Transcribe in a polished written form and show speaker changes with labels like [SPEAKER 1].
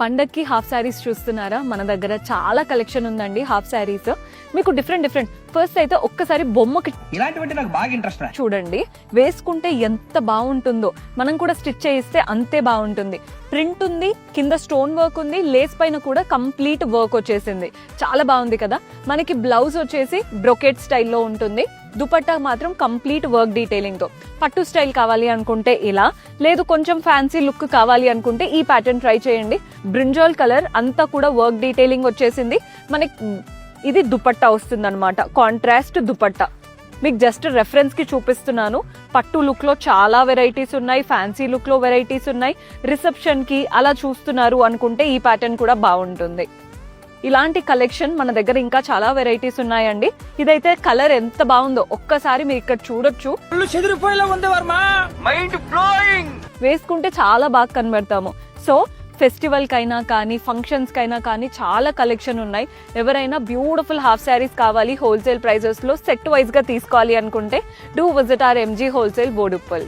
[SPEAKER 1] పండక్కి హాఫ్ శారీస్ చూస్తున్నారా? మన దగ్గర చాలా కలెక్షన్ ఉందండి హాఫ్ శారీస్. మీకు డిఫరెంట్ ఫస్ట్ అయితే ఒక్కసారి బొమ్మకి
[SPEAKER 2] ఇలాంటివంటే నాకు బాగా ఇంట్రెస్ట్.
[SPEAKER 1] చూడండి, వేసుకుంటే ఎంత బాగుంటుందో, మనం కూడా స్టిచ్ చేయిస్తే అంతే బాగుంటుంది. ప్రింట్ ఉంది, కింద స్టోన్ వర్క్ ఉంది, లేస్ పైన కూడా కంప్లీట్ వర్క్ వచ్చేసింది. చాలా బాగుంది కదా. మనకి బ్లౌజ్ వచ్చేసి బ్రొకెట్ స్టైల్లో ఉంటుంది, దుపట్టా మాత్రం కంప్లీట్ వర్క్ డీటెయిలింగ్ తో. పట్టు స్టైల్ కావాలి అనుకుంటే ఇలా, లేదు కొంచెం ఫ్యాన్సీ లుక్ కావాలి అనుకుంటే ఈ ప్యాటర్న్ ట్రై చేయండి. బ్రింజాల్ కలర్ అంతా కూడా వర్క్ డీటెయిలింగ్ వచ్చేసింది. మనకి ఇది దుపట్టా వస్తుంది అనమాట, కాంట్రాస్ట్ దుపట్టా. మీకు జస్ట్ రెఫరెన్స్ కి చూపిస్తున్నాను. పట్టు లుక్ లో చాలా వెరైటీస్ ఉన్నాయి, ఫ్యాన్సీ లుక్ లో వెరైటీస్ ఉన్నాయి. రిసెప్షన్ కి అలా చూస్తున్నారు అనుకుంటే ఈ ప్యాటర్న్ కూడా బాగుంటుంది. ఇలాంటి కలెక్షన్ మన దగ్గర ఇంకా చాలా వెరైటీస్ ఉన్నాయండి. ఇదైతే కలర్ ఎంత బాగుందో ఒక్కసారి మీరు ఇక్కడ చూడొచ్చు. వేసుకుంటే చాలా బాగా కనబడతాము. సో ఫెస్టివల్ కైనా కానీ, ఫంక్షన్స్ కైనా కానీ చాలా కలెక్షన్ ఉన్నాయి. ఎవరైనా బ్యూటిఫుల్ హాఫ్ శారీస్ కావాలి హోల్సేల్ ప్రైజెస్ లో సెట్ వైజ్ గా తీసుకోవాలి అనుకుంటే do visit are MG wholesale Boduppal.